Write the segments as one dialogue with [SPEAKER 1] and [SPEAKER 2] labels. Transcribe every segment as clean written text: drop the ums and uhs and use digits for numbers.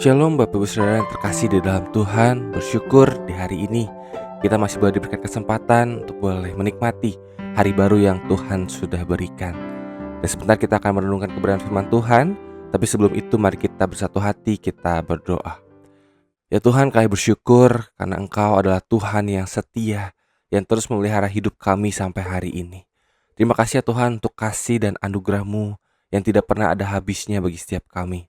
[SPEAKER 1] Shalom Bapak Ibu Saudara yang terkasih di dalam Tuhan. Bersyukur di hari ini kita masih boleh diberikan kesempatan untuk boleh menikmati hari baru yang Tuhan sudah berikan. Dan sebentar kita akan merenungkan kebenaran firman Tuhan. Tapi sebelum itu mari kita bersatu hati, kita berdoa. Ya Tuhan, kami bersyukur karena Engkau adalah Tuhan yang setia, yang terus memelihara hidup kami sampai hari ini. Terima kasih ya Tuhan untuk kasih dan anugerah-Mu yang tidak pernah ada habisnya bagi setiap kami.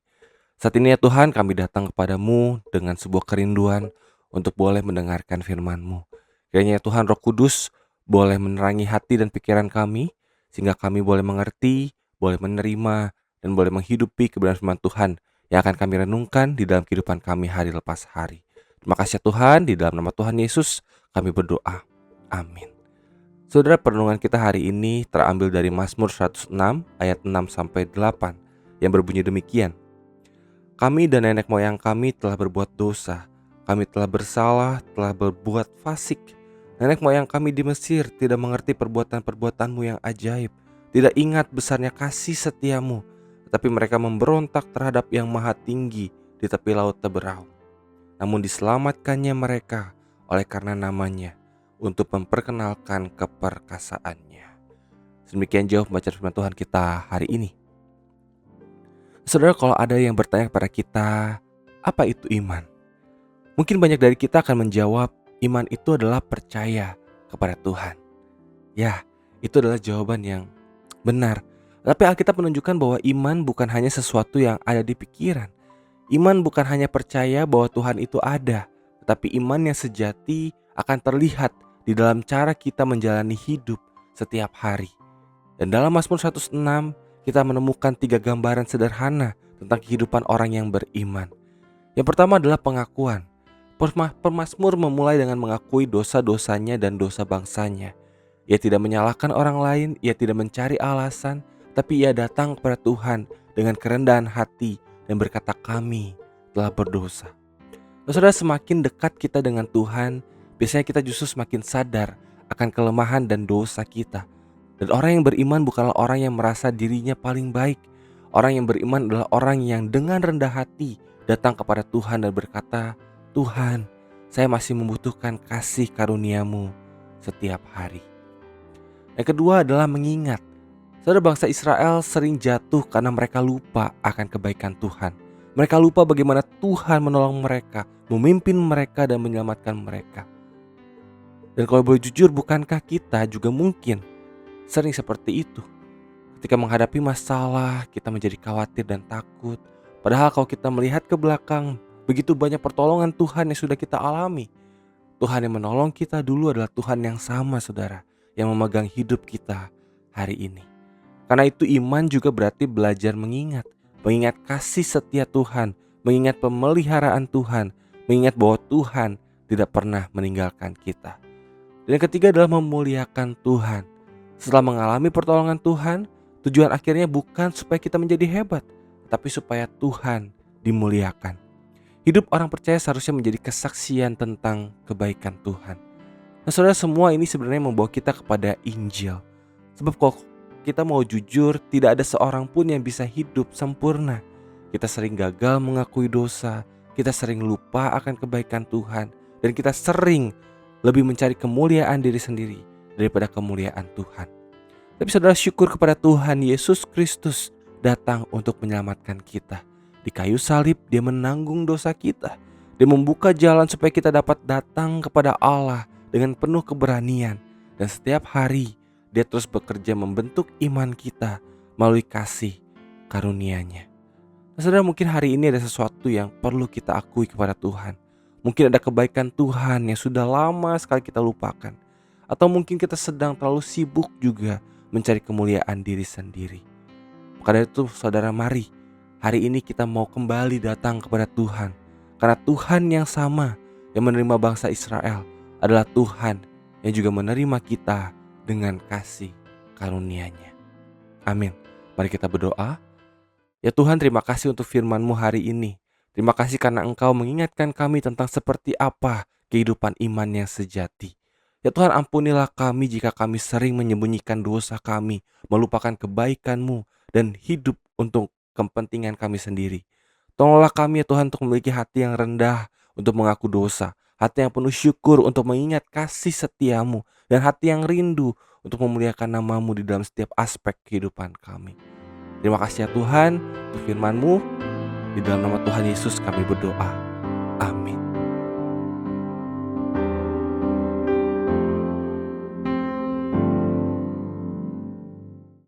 [SPEAKER 1] Saat ini ya Tuhan, kami datang kepadamu dengan sebuah kerinduan untuk boleh mendengarkan firman-Mu. Kiranya ya Tuhan, Roh Kudus boleh menerangi hati dan pikiran kami, sehingga kami boleh mengerti, boleh menerima, dan boleh menghidupi kebenaran firman Tuhan yang akan kami renungkan di dalam kehidupan kami hari lepas hari. Terima kasih ya Tuhan, di dalam nama Tuhan Yesus kami berdoa. Amin. Saudara, perenungan kita hari ini terambil dari Mazmur 106 ayat 6-8 yang berbunyi demikian. Kami dan nenek moyang kami telah berbuat dosa. Kami telah bersalah, telah berbuat fasik. Nenek moyang kami di Mesir tidak mengerti perbuatan-perbuatan-Mu yang ajaib, tidak ingat besarnya kasih setia-Mu, tetapi mereka memberontak terhadap yang maha tinggi di tepi laut Teberau. Namun diselamatkannya mereka oleh karena namanya, untuk memperkenalkan keperkasaannya. Demikian jauh pembacaan firman Tuhan kita hari ini. Saudara, kalau ada yang bertanya kepada kita, apa itu iman? Mungkin banyak dari kita akan menjawab, iman itu adalah percaya kepada Tuhan. Ya, itu adalah jawaban yang benar. Tapi Alkitab menunjukkan bahwa iman bukan hanya sesuatu yang ada di pikiran. Iman bukan hanya percaya bahwa Tuhan itu ada, tetapi iman yang sejati akan terlihat di dalam cara kita menjalani hidup setiap hari. Dan dalam Mazmur 106, kita menemukan 3 gambaran sederhana tentang kehidupan orang yang beriman. Yang pertama adalah pengakuan. Pemazmur memulai dengan mengakui dosa-dosanya dan dosa bangsanya. Ia tidak menyalahkan orang lain, ia tidak mencari alasan, tapi ia datang kepada Tuhan dengan kerendahan hati dan berkata, kami telah berdosa. Saudara, semakin dekat kita dengan Tuhan, biasanya kita justru semakin sadar akan kelemahan dan dosa kita. Dan orang yang beriman bukanlah orang yang merasa dirinya paling baik. Orang yang beriman adalah orang yang dengan rendah hati datang kepada Tuhan dan berkata, Tuhan, saya masih membutuhkan kasih karunia-Mu setiap hari. Yang kedua adalah mengingat. Saudara, bangsa Israel sering jatuh karena mereka lupa akan kebaikan Tuhan. Mereka lupa bagaimana Tuhan menolong mereka, memimpin mereka dan menyelamatkan mereka. Dan kalau boleh jujur, bukankah kita juga mungkin sering seperti itu? Ketika menghadapi masalah, kita menjadi khawatir dan takut. Padahal kalau kita melihat ke belakang, begitu banyak pertolongan Tuhan yang sudah kita alami. Tuhan yang menolong kita dulu adalah Tuhan yang sama, saudara, yang memegang hidup kita hari ini. Karena itu iman juga berarti belajar mengingat kasih setia Tuhan, mengingat pemeliharaan Tuhan, mengingat bahwa Tuhan tidak pernah meninggalkan kita. Dan yang ketiga adalah memuliakan Tuhan. Setelah mengalami pertolongan Tuhan, tujuan akhirnya bukan supaya kita menjadi hebat, tapi supaya Tuhan dimuliakan. Hidup orang percaya seharusnya menjadi kesaksian tentang kebaikan Tuhan. Nah saudara, semua ini sebenarnya membawa kita kepada Injil. Sebab kalau kita mau jujur, tidak ada seorang pun yang bisa hidup sempurna. Kita sering gagal mengakui dosa, kita sering lupa akan kebaikan Tuhan, dan kita sering lebih mencari kemuliaan diri sendiri daripada kemuliaan Tuhan. Tapi saudara, syukur kepada Tuhan Yesus Kristus datang untuk menyelamatkan kita. Di kayu salib dia menanggung dosa kita. Dia membuka jalan supaya kita dapat datang kepada Allah dengan penuh keberanian. Dan setiap hari dia terus bekerja membentuk iman kita melalui kasih karunia-Nya. Nah, saudara, mungkin hari ini ada sesuatu yang perlu kita akui kepada Tuhan. Mungkin ada kebaikan Tuhan yang sudah lama sekali kita lupakan. Atau mungkin kita sedang terlalu sibuk juga mencari kemuliaan diri sendiri. Maka dari itu saudara, mari hari ini kita mau kembali datang kepada Tuhan. Karena Tuhan yang sama yang menerima bangsa Israel adalah Tuhan yang juga menerima kita dengan kasih karunia-Nya. Amin. Mari kita berdoa. Ya Tuhan, terima kasih untuk firman-Mu hari ini. Terima kasih karena Engkau mengingatkan kami tentang seperti apa kehidupan iman yang sejati. Ya Tuhan, ampunilah kami jika kami sering menyembunyikan dosa kami, melupakan kebaikan-Mu, dan hidup untuk kepentingan kami sendiri. Tolonglah kami ya Tuhan untuk memiliki hati yang rendah untuk mengaku dosa, hati yang penuh syukur untuk mengingat kasih setiamu, dan hati yang rindu untuk memuliakan namamu di dalam setiap aspek kehidupan kami. Terima kasih ya Tuhan untuk firman-Mu. Di dalam nama Tuhan Yesus kami berdoa.